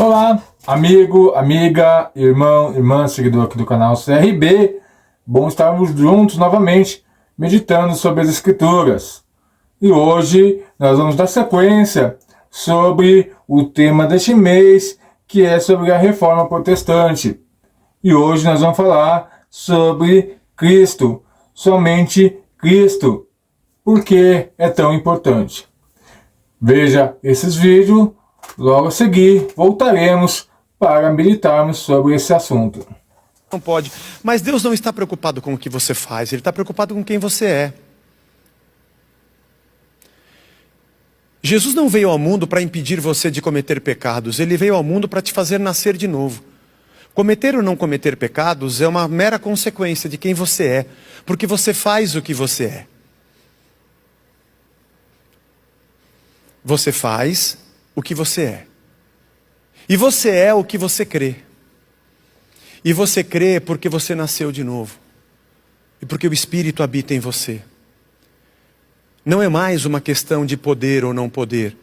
Olá, amigo, amiga, irmão, irmã, seguidor aqui do canal CRB. Bom estarmos juntos novamente, meditando sobre as Escrituras. E hoje nós vamos dar sequência sobre o tema deste mês, que é sobre a Reforma Protestante. E hoje nós vamos falar sobre Cristo, somente Cristo. Por que é tão importante? Veja esses vídeos. Logo a seguir, voltaremos para meditarmos sobre esse assunto. Não pode. Mas Deus não está preocupado com o que você faz. Ele está preocupado com quem você é. Jesus não veio ao mundo para impedir você de cometer pecados. Ele veio ao mundo para te fazer nascer de novo. Cometer ou não cometer pecados é uma mera consequência de quem você é. Porque você faz o que você é. Você faz o que você é. E você é o que você crê. E você crê porque você nasceu de novo. E porque o Espírito habita em você. Não é mais uma questão de poder ou não poder.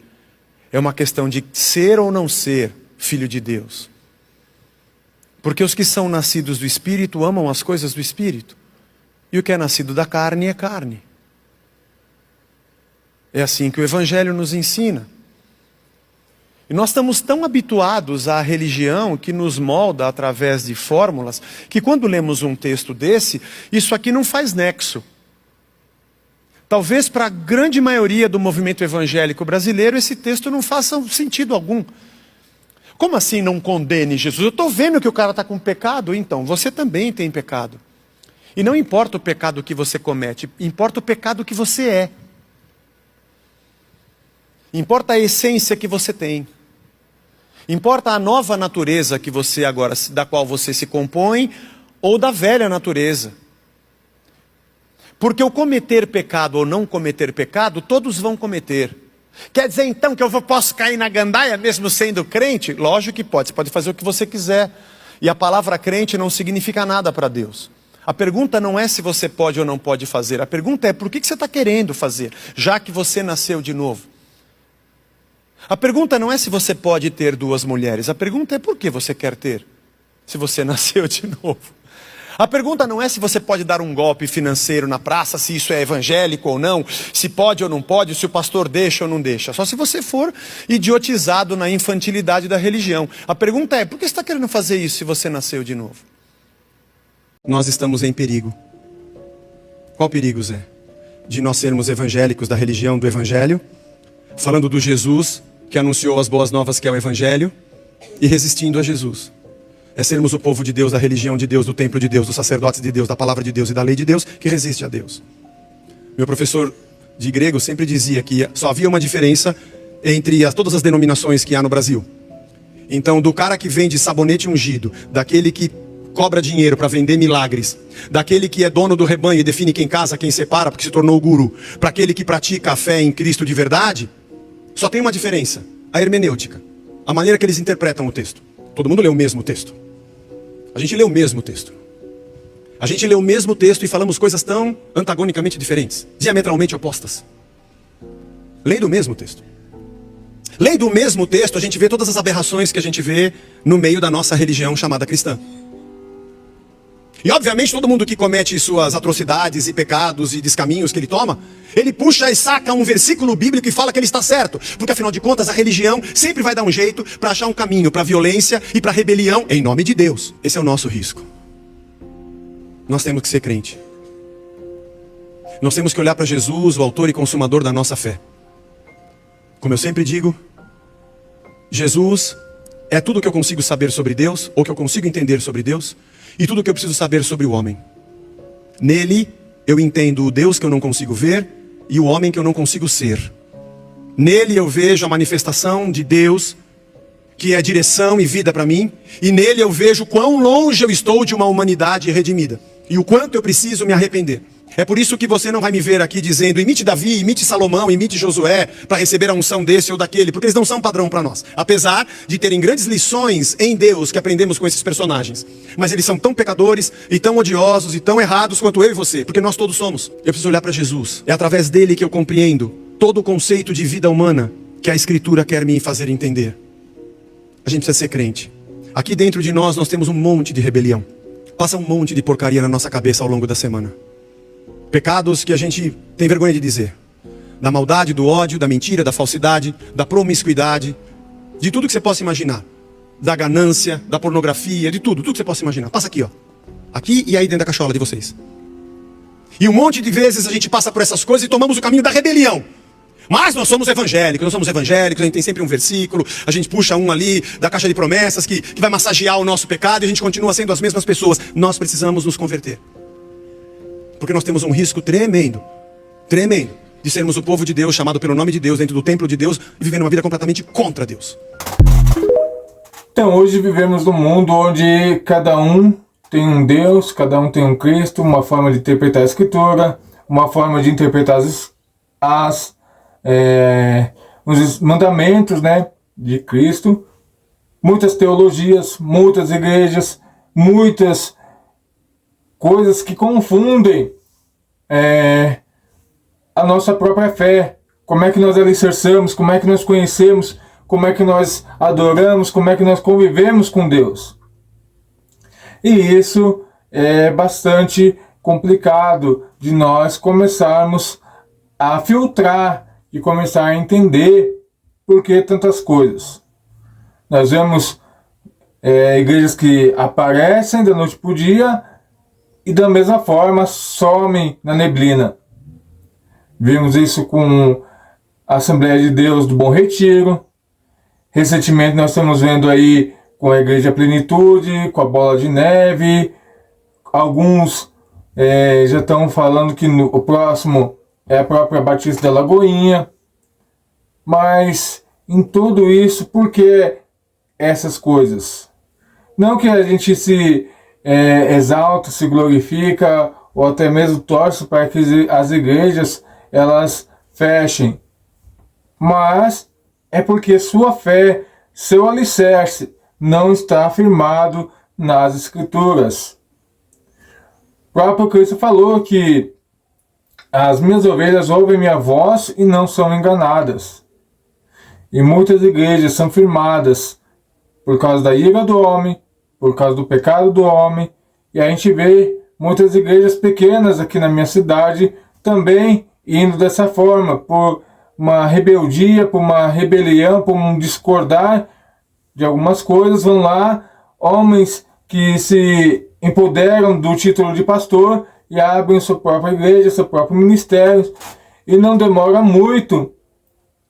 É uma questão de ser ou não ser filho de Deus. Porque os que são nascidos do Espírito amam as coisas do Espírito. E o que é nascido da carne é carne. É assim que o Evangelho nos ensina. E nós estamos tão habituados à religião que nos molda através de fórmulas, que quando lemos um texto desse, isso aqui não faz nexo. Talvez para a grande maioria do movimento evangélico brasileiro, esse texto não faça sentido algum. Como assim não condene Jesus? Eu estou vendo que o cara está com pecado, então você também tem pecado. E não importa o pecado que você comete, importa o pecado que você é. Importa a essência que você tem. Importa a nova natureza que você agora, da qual você se compõe, ou da velha natureza. Porque o cometer pecado ou não cometer pecado, todos vão cometer. Quer dizer então que eu posso cair na gandaia mesmo sendo crente? Lógico que pode, você pode fazer o que você quiser. E a palavra crente não significa nada para Deus. A pergunta não é se você pode ou não pode fazer, a pergunta é por que você está querendo fazer, já que você nasceu de novo. A pergunta não é se você pode ter duas mulheres. A pergunta é por que você quer ter, se você nasceu de novo. A pergunta não é se você pode dar um golpe financeiro na praça, se isso é evangélico ou não, se pode ou não pode, se o pastor deixa ou não deixa. Só se você for idiotizado na infantilidade da religião. A pergunta é, por que você está querendo fazer isso se você nasceu de novo? Nós estamos em perigo. Qual perigo, Zé? De nós sermos evangélicos da religião do evangelho, falando do Jesus que anunciou as boas novas, que é o Evangelho, e resistindo a Jesus. É sermos o povo de Deus, da religião de Deus, do templo de Deus, dos sacerdotes de Deus, da palavra de Deus e da lei de Deus, que resiste a Deus. Meu professor de grego sempre dizia que só havia uma diferença entre todas as denominações que há no Brasil. Então, do cara que vende sabonete ungido, daquele que cobra dinheiro para vender milagres, daquele que é dono do rebanho e define quem casa, quem separa, porque se tornou guru, para aquele que pratica a fé em Cristo de verdade, só tem uma diferença, a hermenêutica, a maneira que eles interpretam o texto. Todo mundo lê o mesmo texto. A gente lê o mesmo texto. A gente lê o mesmo texto e falamos coisas tão antagonicamente diferentes, diametralmente opostas. Lendo o mesmo texto. Lendo o mesmo texto, a gente vê todas as aberrações que a gente vê no meio da nossa religião chamada cristã. E obviamente todo mundo que comete suas atrocidades e pecados e descaminhos que ele toma, ele puxa e saca um versículo bíblico e fala que ele está certo. Porque afinal de contas a religião sempre vai dar um jeito para achar um caminho para a violência e para a rebelião em nome de Deus. Esse é o nosso risco. Nós temos que ser crente. Nós temos que olhar para Jesus, o autor e consumador da nossa fé. Como eu sempre digo, Jesus é tudo que eu consigo saber sobre Deus, ou que eu consigo entender sobre Deus, e tudo que eu preciso saber sobre o homem. Nele eu entendo o Deus que eu não consigo ver e o homem que eu não consigo ser. Nele eu vejo a manifestação de Deus, que é direção e vida para mim. E nele eu vejo quão longe eu estou de uma humanidade redimida. E o quanto eu preciso me arrepender. É por isso que você não vai me ver aqui dizendo, imite Davi, imite Salomão, imite Josué, para receber a unção desse ou daquele, porque eles não são padrão para nós. Apesar de terem grandes lições em Deus que aprendemos com esses personagens. Mas eles são tão pecadores, e tão odiosos, e tão errados quanto eu e você, porque nós todos somos. Eu preciso olhar para Jesus. É através dele que eu compreendo todo o conceito de vida humana que a Escritura quer me fazer entender. a gente precisa ser crente. Aqui dentro de nós temos um monte de rebelião. Passa um monte de porcaria na nossa cabeça ao longo da semana. Pecados que a gente tem vergonha de dizer. Da maldade, do ódio, da mentira, da falsidade, da promiscuidade, de tudo que você possa imaginar. Da ganância, da pornografia, de tudo que você possa imaginar. Passa aqui, ó. Aqui e aí dentro da cachola de vocês. E um monte de vezes a gente passa por essas coisas e tomamos o caminho da rebelião. Mas nós somos evangélicos, a gente tem sempre um versículo, a gente puxa um ali da caixa de promessas que vai massagear o nosso pecado e a gente continua sendo as mesmas pessoas. Nós precisamos nos converter. Porque nós temos um risco tremendo, de sermos o povo de Deus, chamado pelo nome de Deus, dentro do templo de Deus, e vivendo uma vida completamente contra Deus. Então hoje vivemos num mundo onde cada um tem um Deus, cada um tem um Cristo, uma forma de interpretar a Escritura, uma forma de interpretar os mandamentos, né, de Cristo, muitas teologias, muitas igrejas, muitas coisas que confundem a nossa própria fé, como é que nós alicerçamos, como é que nós conhecemos, como é que nós adoramos, como é que nós convivemos com Deus. E isso é bastante complicado de nós começarmos a filtrar e começar a entender por que tantas coisas. Nós vemos igrejas que aparecem da noite para o dia e da mesma forma somem na neblina. Vimos isso com a Assembleia de Deus do Bom Retiro. Recentemente nós estamos vendo aí com a Igreja Plenitude, com a Bola de Neve. Alguns já estão falando que o próximo é a própria Batista da Lagoinha. Mas em tudo isso, por que essas coisas? Não que a gente se exalta, se glorifica, ou até mesmo torce para que as igrejas elas fechem. Mas é porque sua fé, seu alicerce, não está firmado nas Escrituras. O próprio Cristo falou que as minhas ovelhas ouvem minha voz e não são enganadas. E muitas igrejas são firmadas por causa da ira do homem, por causa do pecado do homem. E a gente vê muitas igrejas pequenas aqui na minha cidade também indo dessa forma, por uma rebeldia, por uma rebelião, por um discordar de algumas coisas. Vão lá homens que se empoderam do título de pastor e abrem sua própria igreja, seu próprio ministério, e não demora muito,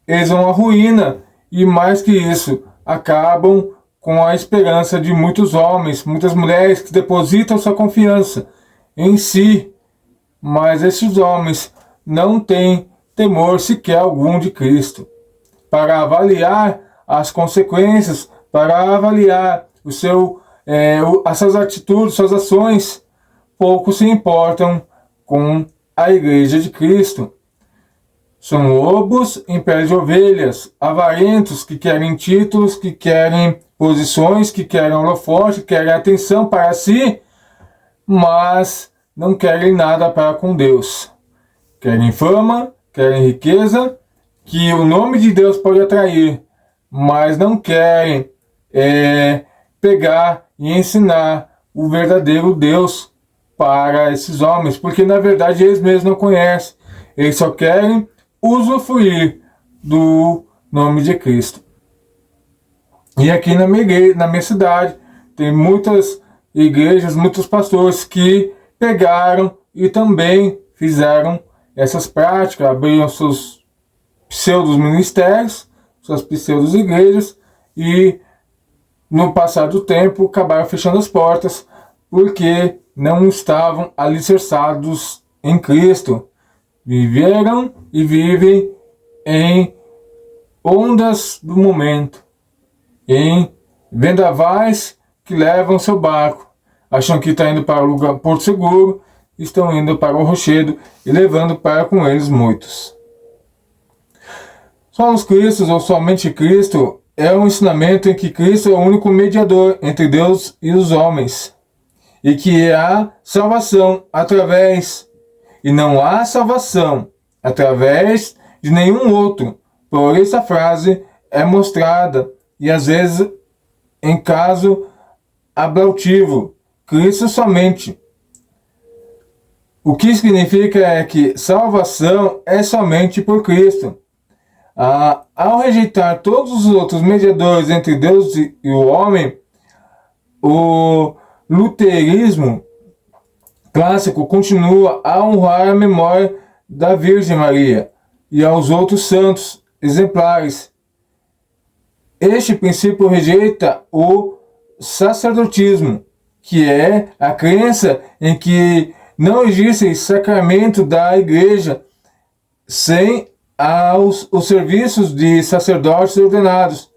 eles vão à ruína, e mais que isso, acabam com a esperança de muitos homens, muitas mulheres que depositam sua confiança em si, mas esses homens não têm temor sequer algum de Cristo. Para avaliar as consequências, para avaliar as suas atitudes, suas ações, poucos se importam com a Igreja de Cristo. São lobos em pele de ovelhas, avarentos que querem títulos, que querem posições, que querem holofote, que querem atenção para si, mas não querem nada para com Deus. Querem fama, querem riqueza, que o nome de Deus pode atrair, mas não querem pegar e ensinar o verdadeiro Deus para esses homens, porque na verdade eles mesmos não conhecem, eles só querem usufruir do nome de Cristo. E aqui na minha cidade tem muitas igrejas, muitos pastores que pegaram e também fizeram essas práticas, abriram seus pseudos ministérios, suas pseudos igrejas, e no passar do tempo acabaram fechando as portas porque não estavam alicerçados em Cristo. Viveram e vivem em ondas do momento, em vendavais que levam seu barco. Acham que está indo para o lugar Porto Seguro, estão indo para o rochedo e levando para com eles muitos. Somos Cristos ou somente Cristo é um ensinamento em que Cristo é o único mediador entre Deus e os homens, e que há salvação através, e não há salvação através de nenhum outro. Por isso a frase é mostrada, e às vezes em caso ablativo, Cristo somente. O que significa é que salvação é somente por Cristo. Ao rejeitar todos os outros mediadores entre Deus e o homem, o luterismo clássico continua a honrar a memória da Virgem Maria e aos outros santos exemplares. Este princípio rejeita o sacerdotismo, que é a crença em que não existe sacramento da Igreja sem os serviços de sacerdotes ordenados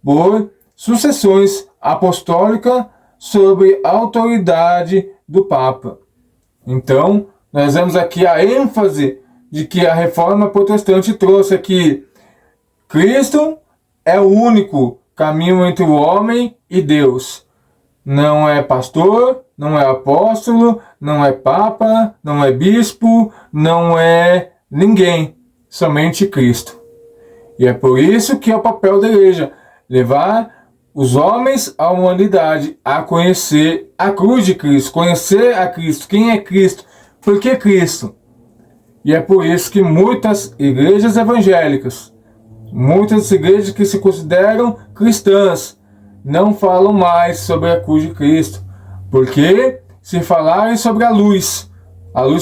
por sucessões apostólicas sob a autoridade do Papa. Então, nós vemos aqui a ênfase de que a reforma protestante trouxe aqui: Cristo é o único caminho entre o homem e Deus. Não é pastor, não é apóstolo, não é papa, não é bispo, não é ninguém, somente Cristo. E é por isso que é o papel da igreja levar os homens, a humanidade, a conhecer a cruz de Cristo, conhecer a Cristo. Quem é Cristo? Por que Cristo? E é por isso que muitas igrejas evangélicas, muitas igrejas que se consideram cristãs, não falam mais sobre a cruz de Cristo. Porque se falarem sobre a luz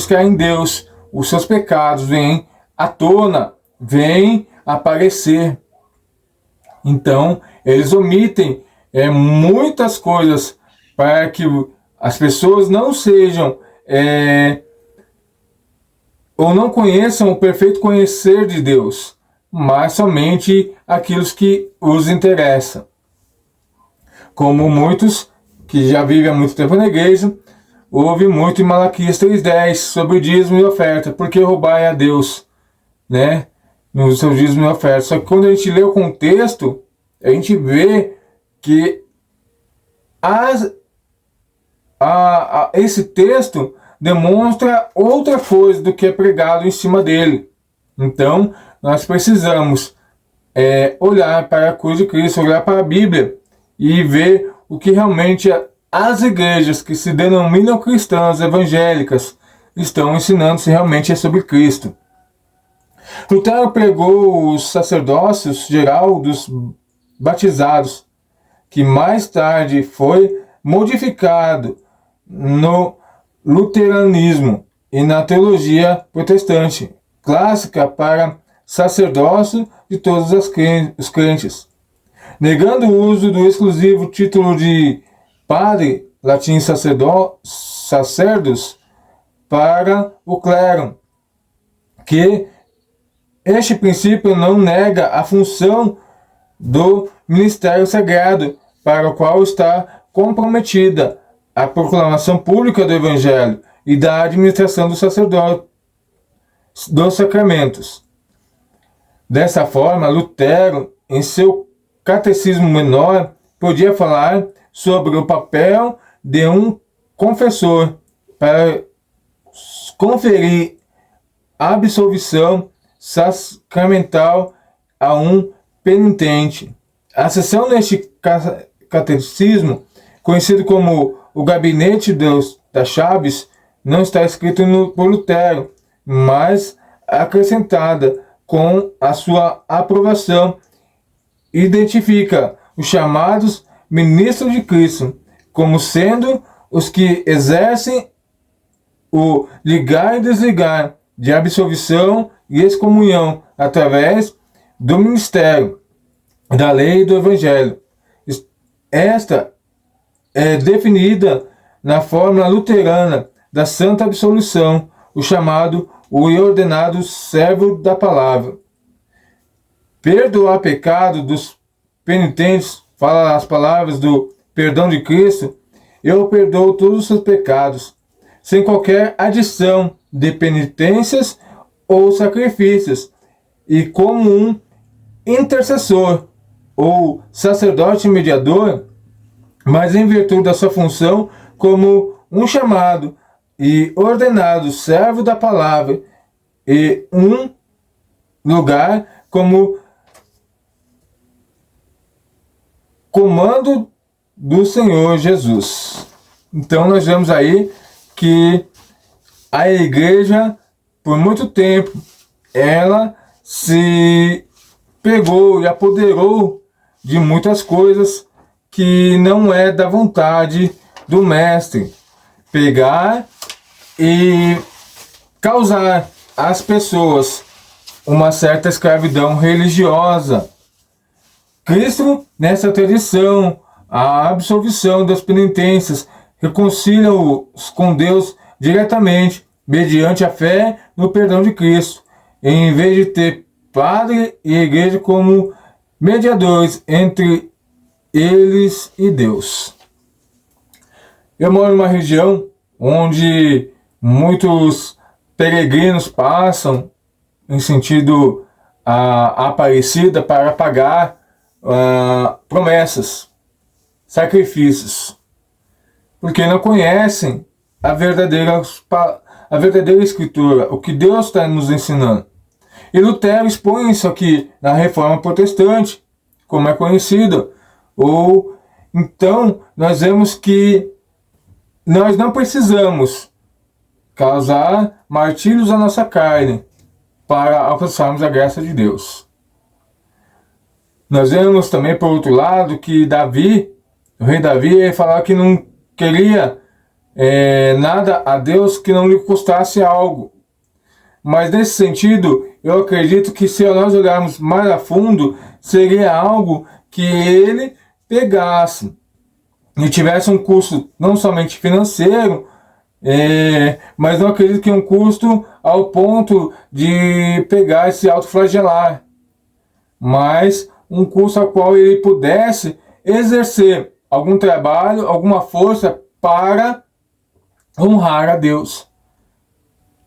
que há em Deus, os seus pecados vêm à tona, vêm aparecer. Então, eles omitem muitas coisas para que as pessoas não sejam ou não conheçam o perfeito conhecer de Deus, mas somente aquilo que os interessa. Como muitos que já vivem há muito tempo na igreja, ouve muito em Malaquias 3,10 sobre o dízimo e oferta, porque roubar é a Deus, né? No seu dízimo e oferta. Só que quando a gente lê o contexto, a gente vê que esse texto demonstra outra coisa do que é pregado em cima dele. Então, nós precisamos olhar para a cruz de Cristo, olhar para a Bíblia e ver o que realmente as igrejas que se denominam cristãs evangélicas estão ensinando, se realmente é sobre Cristo. Lutero pregou o sacerdócio geral dos batizados, que mais tarde foi modificado no luteranismo e na teologia protestante clássica para sacerdócio de todos os crentes, negando o uso do exclusivo título de padre, latim sacerdus, para o clero, que este princípio não nega a função do ministério sagrado, para o qual está comprometida a proclamação pública do Evangelho e da administração do sacerdote dos sacramentos. Dessa forma, Lutero, em seu Catecismo Menor, podia falar sobre o papel de um confessor para conferir absolvição sacramental a um penitente. A seção neste catecismo, conhecido como o Gabinete das Chaves, não está escrito por Lutero, mas acrescentada com a sua aprovação, identifica os chamados ministros de Cristo como sendo os que exercem o ligar e desligar de absolvição e excomunhão através do ministério da lei e do evangelho. Esta é definida na fórmula luterana da santa absolução, o chamado o ordenado servo da palavra. Perdoar pecado dos penitentes, fala as palavras do perdão de Cristo: eu perdoo todos os seus pecados, sem qualquer adição de penitências ou sacrifícios, e como um intercessor ou sacerdote mediador, mas em virtude da sua função como um chamado e ordenado servo da palavra, e um lugar como comando do Senhor Jesus. Então nós vemos aí que a igreja, por muito tempo, ela se pegou e apoderou de muitas coisas que não é da vontade do mestre. Pegar e causar às pessoas uma certa escravidão religiosa. Cristo, nessa tradição, a absolvição das penitências, reconcilia-os com Deus diretamente, mediante a fé no perdão de Cristo, em vez de ter padre e igreja como mediadores entre eles e Deus. Eu moro numa região onde muitos peregrinos passam em sentido a Aparecida para pagar promessas, sacrifícios, porque não conhecem a verdadeira Escritura, o que Deus está nos ensinando. E Lutero expõe isso aqui na Reforma Protestante, como é conhecido. Então, nós vemos que nós não precisamos causar martírios à nossa carne para alcançarmos a graça de Deus. Nós vemos também, por outro lado, que Davi, o rei Davi, falava que não queria nada a Deus que não lhe custasse algo. Mas nesse sentido, eu acredito que se nós olharmos mais a fundo, seria algo que ele pegasse e tivesse um custo não somente financeiro, mas não acredito que um custo ao ponto de pegar e se autoflagelar, mas um custo ao qual ele pudesse exercer algum trabalho, alguma força para honrar a Deus,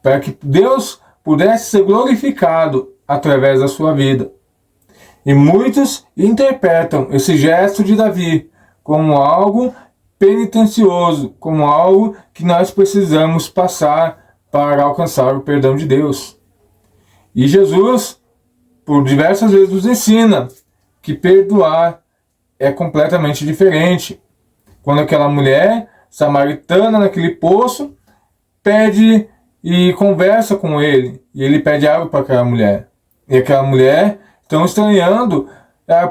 para que Deus pudesse ser glorificado através da sua vida. E muitos interpretam esse gesto de Davi como algo penitencioso, como algo que nós precisamos passar para alcançar o perdão de Deus. E Jesus, por diversas vezes, nos ensina que perdoar é completamente diferente. Quando aquela mulher samaritana naquele poço pede e conversa com ele, e ele pede água para aquela mulher. E aquela mulher, tão estranhando,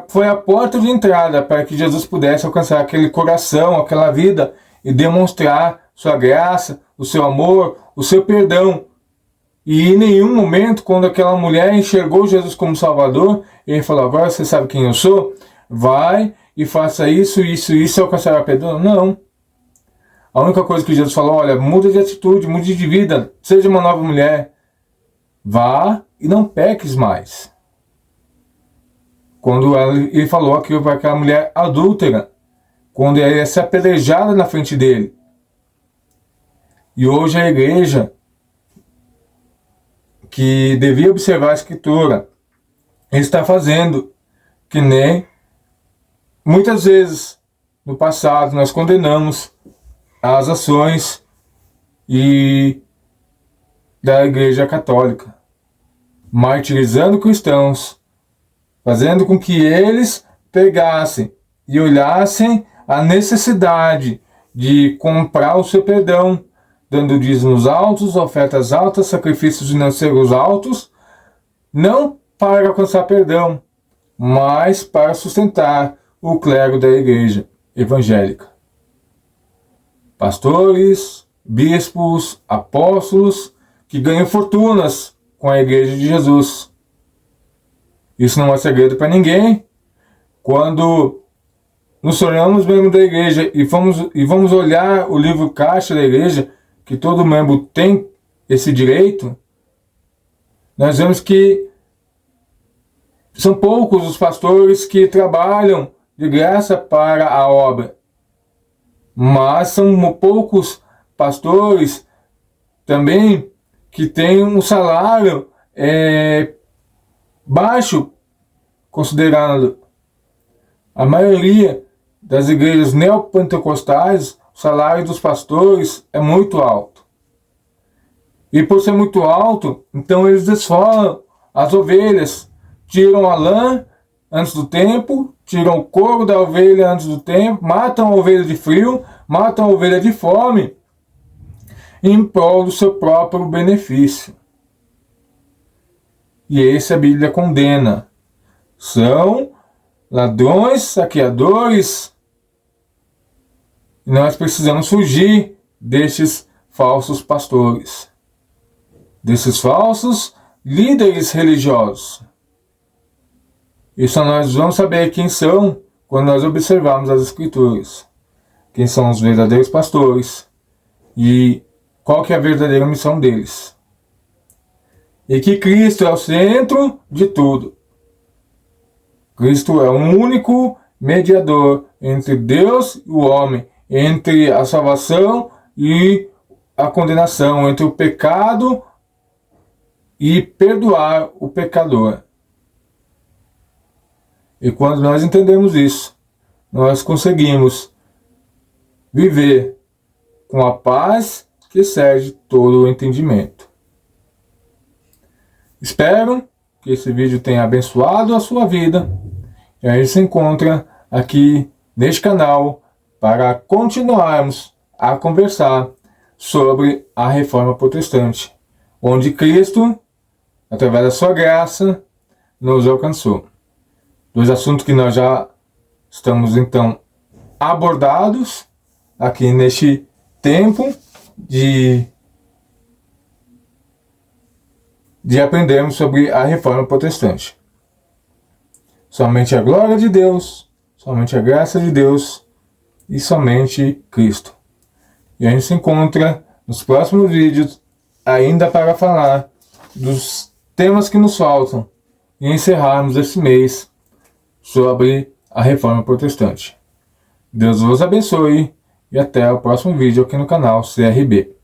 foi a porta de entrada para que Jesus pudesse alcançar aquele coração, aquela vida, e demonstrar sua graça, o seu amor, o seu perdão. E em nenhum momento, quando aquela mulher enxergou Jesus como Salvador, ele falou: agora você sabe quem eu sou? Vai e faça isso, isso, isso, e alcançará perdão. Não. A única coisa que Jesus falou: olha, muda de atitude, mude de vida, seja uma nova mulher. Vá e não peques mais. Quando ele falou aquilo para aquela mulher adúltera, quando ela ia ser apedrejada na frente dele. E hoje a igreja, que devia observar a Escritura, está fazendo que nem muitas vezes no passado nós condenamos as ações da Igreja Católica, martirizando cristãos, fazendo com que eles pegassem e olhassem a necessidade de comprar o seu perdão, dando dízimos altos, ofertas altas, sacrifícios financeiros altos, não para alcançar perdão, mas para sustentar o clero da igreja evangélica. Pastores, bispos, apóstolos que ganham fortunas com a igreja de Jesus. Isso não é segredo para ninguém. Quando nos tornamos membros da igreja e vamos olhar o livro caixa da igreja, que todo membro tem esse direito, nós vemos que são poucos os pastores que trabalham de graça para a obra. Mas são poucos pastores também que têm um salário baixo, considerando a maioria das igrejas neopentecostais. O salário dos pastores é muito alto. E por ser muito alto, então eles desfolam as ovelhas, tiram a lã antes do tempo, tiram o couro da ovelha antes do tempo, matam a ovelha de frio, matam a ovelha de fome, em prol do seu próprio benefício. E esse a Bíblia condena. São ladrões, saqueadores. E nós precisamos fugir destes falsos pastores, desses falsos líderes religiosos. E só nós vamos saber quem são quando nós observarmos as Escrituras. Quem são os verdadeiros pastores e qual que é a verdadeira missão deles. E que Cristo é o centro de tudo. Cristo é o único mediador entre Deus e o homem, entre a salvação e a condenação, entre o pecado e perdoar o pecador. E quando nós entendemos isso, nós conseguimos viver com a paz que excede todo o entendimento. Espero que esse vídeo tenha abençoado a sua vida. E a gente se encontra aqui neste canal para continuarmos a conversar sobre a Reforma Protestante, onde Cristo, através da sua graça, nos alcançou. Dois assuntos que nós já estamos então abordados aqui neste tempo de aprendermos sobre a Reforma Protestante. Somente a glória de Deus, somente a graça de Deus e somente Cristo. E a gente se encontra nos próximos vídeos ainda para falar dos temas que nos faltam e encerrarmos esse mês sobre a Reforma Protestante. Deus vos abençoe e até o próximo vídeo aqui no canal CRB.